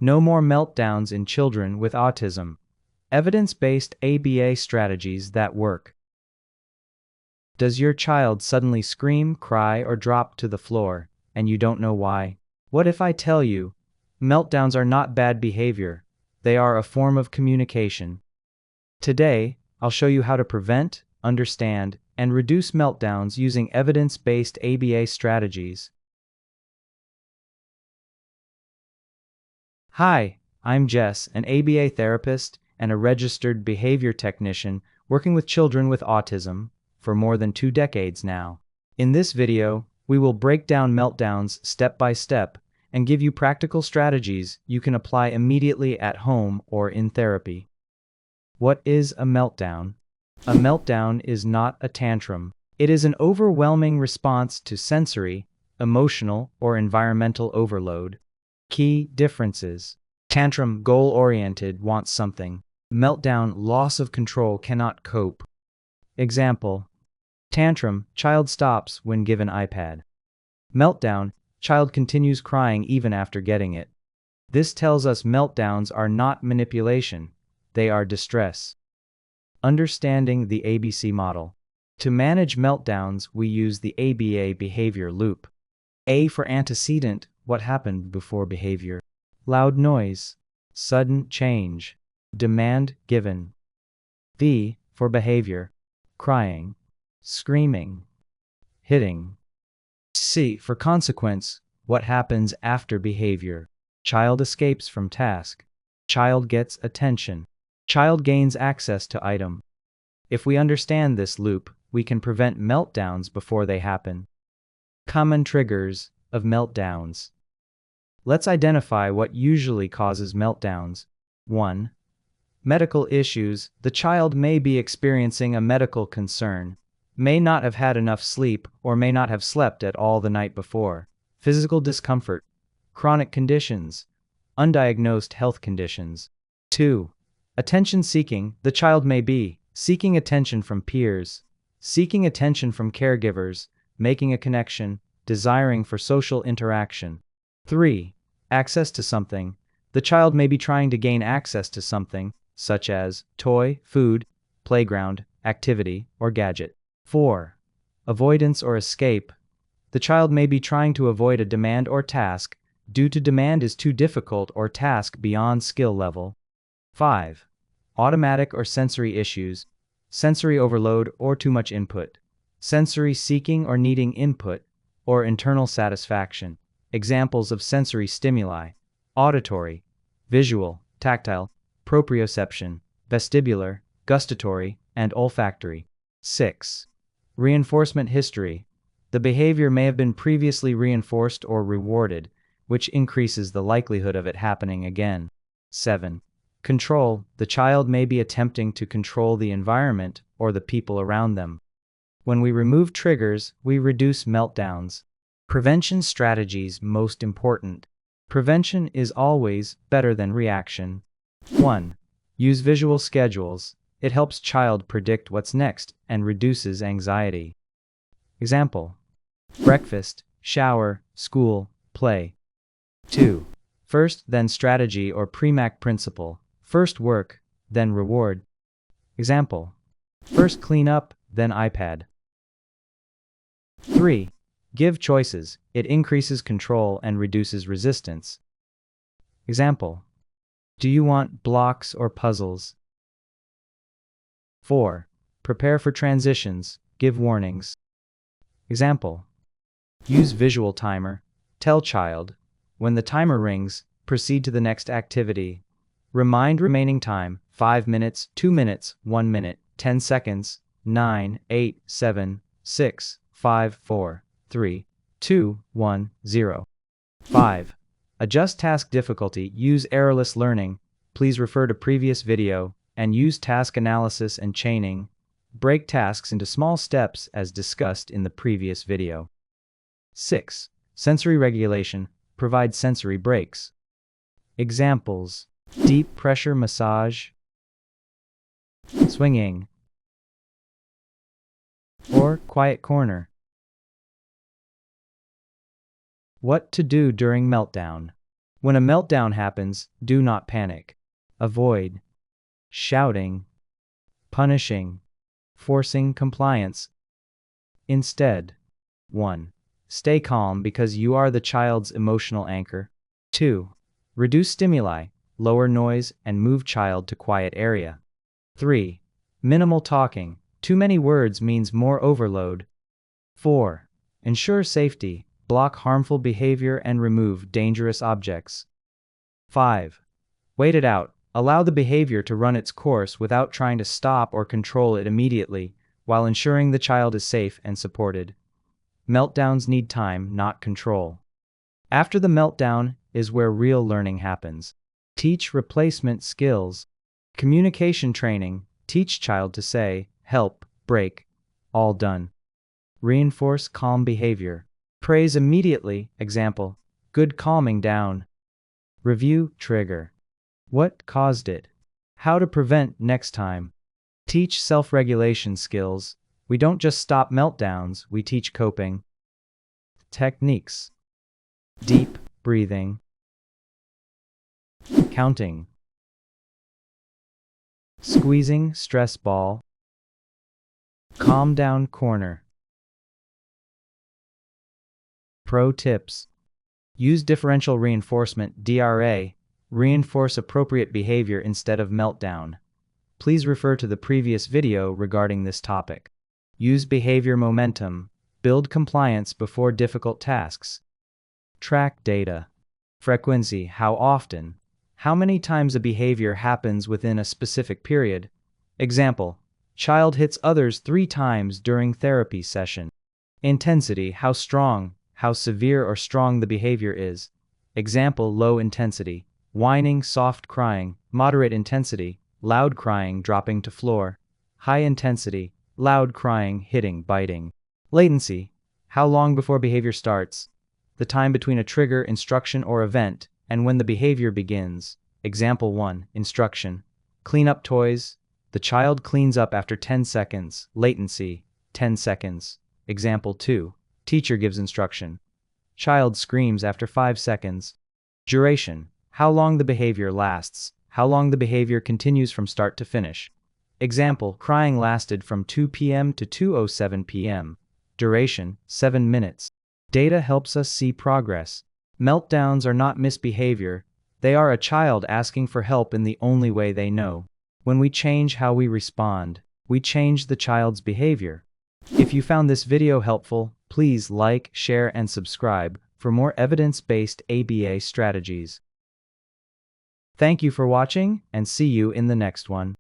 No more meltdowns in children with autism. Evidence-based ABA strategies that work. Does your child suddenly scream, cry, or drop to the floor, and you don't know why? What if I tell you, meltdowns are not bad behavior, they are a form of communication? Today, I'll show you how to prevent, understand, and reduce meltdowns using evidence-based ABA strategies. Hi, I'm Jess, an ABA therapist and a registered behavior technician working with children with autism for more than 2 decades now. In this video, we will break down meltdowns step by step and give you practical strategies you can apply immediately at home or in therapy. What is a meltdown? A meltdown is not a tantrum. It is an overwhelming response to sensory, emotional, or environmental overload. Key differences. Tantrum, goal-oriented, wants something. Meltdown, loss of control, cannot cope. Example. Tantrum, child stops when given iPad. Meltdown, child continues crying even after getting it. This tells us meltdowns are not manipulation, they are distress. Understanding the ABC model. To manage meltdowns, we use the ABA behavior loop. A for antecedent, what happened before behavior. Loud noise, sudden change, demand given. B for behavior, crying, screaming, hitting. C for consequence, what happens after behavior. Child escapes from task. Child gets attention. Child gains access to item. If we understand this loop, we can prevent meltdowns before they happen. Common triggers of meltdowns. Let's identify what usually causes meltdowns. 1. Medical issues. The child may be experiencing a medical concern, may not have had enough sleep, or may not have slept at all the night before. Physical discomfort, chronic conditions, undiagnosed health conditions. 2. Attention seeking. The child may be seeking attention from peers, seeking attention from caregivers, making a connection, desiring for social interaction. 3. Access to something. The child may be trying to gain access to something, such as toy, food, playground, activity, or gadget. 4. Avoidance or escape. The child may be trying to avoid a demand or task due to demand is too difficult or task beyond skill level. 5. Automatic or sensory issues. Sensory overload or too much input. Sensory seeking or needing input, or internal satisfaction. Examples of sensory stimuli: auditory, visual, tactile, proprioception, vestibular, gustatory, and olfactory. 6. Reinforcement history. The behavior may have been previously reinforced or rewarded, which increases the likelihood of it happening again. 7. Control. The child may be attempting to control the environment or the people around them. When we remove triggers, we reduce meltdowns. Prevention strategies most important. Prevention is always better than reaction. 1. Use visual schedules. It helps child predict what's next and reduces anxiety. Example. Breakfast, shower, school, play. 2. First, then strategy or PREMAC principle. First work, then reward. Example. First clean up, then iPad. 3. Give choices. It increases control and reduces resistance. Example. Do you want blocks or puzzles? 4. Prepare for transitions. Give warnings. Example. Use visual timer. Tell child, when the timer rings, proceed to the next activity. Remind remaining time: 5 minutes, 2 minutes, 1 minute, 10 seconds, 9, 8, 7, 6, 5, 4, 3, 2, 1, 0. 5. Adjust task difficulty. Use errorless learning. Please refer to previous video, and use task analysis and chaining. Break tasks into small steps as discussed in the previous video. 6. Sensory regulation. Provide sensory breaks. Examples. Deep pressure massage, swinging, or quiet corner. What to do during meltdown. When a meltdown happens, do not panic. Avoid shouting, punishing, forcing compliance. Instead, 1. Stay calm because you are the child's emotional anchor. 2. Reduce stimuli, lower noise, and move child to quiet area. 3. Minimal talking. Too many words means more overload. 4. Ensure safety, block harmful behavior and remove dangerous objects. 5. Wait it out. Allow the behavior to run its course without trying to stop or control it immediately, while ensuring the child is safe and supported. Meltdowns need time, not control. After the meltdown is where real learning happens. Teach replacement skills. Communication training. Teach child to say, help, break, all done. Reinforce calm behavior. Praise immediately, example, good calming down. Review, trigger. What caused it? How to prevent next time. Teach self-regulation skills. We don't just stop meltdowns, we teach coping. Techniques. Deep breathing. Counting. Squeezing stress ball. Calm down corner. Pro tips. Use differential reinforcement (DRA). Reinforce appropriate behavior instead of meltdown. Please refer to the previous video regarding this topic. Use behavior momentum. Build compliance before difficult tasks. Track data. Frequency, how often. How many times a behavior happens within a specific period. Example, child hits others 3 times during therapy session. Intensity, how strong, how severe or strong the behavior is. Example, low intensity, whining, soft crying, moderate intensity, loud crying, dropping to floor. High intensity, loud crying, hitting, biting. Latency, how long before behavior starts. The time between a trigger, instruction, or event, and when the behavior begins. Example 1, instruction. Clean up toys. The child cleans up after 10 seconds. Latency, 10 seconds. Example 2, teacher gives instruction. Child screams after 5 seconds. Duration, how long the behavior lasts. How long the behavior continues from start to finish. Example, crying lasted from 2 p.m. to 2:07 p.m. Duration, 7 minutes. Data helps us see progress. Meltdowns are not misbehavior. They are a child asking for help in the only way they know. When we change how we respond, we change the child's behavior. If you found this video helpful, please like, share, and subscribe for more evidence-based ABA strategies. Thank you for watching, and see you in the next one.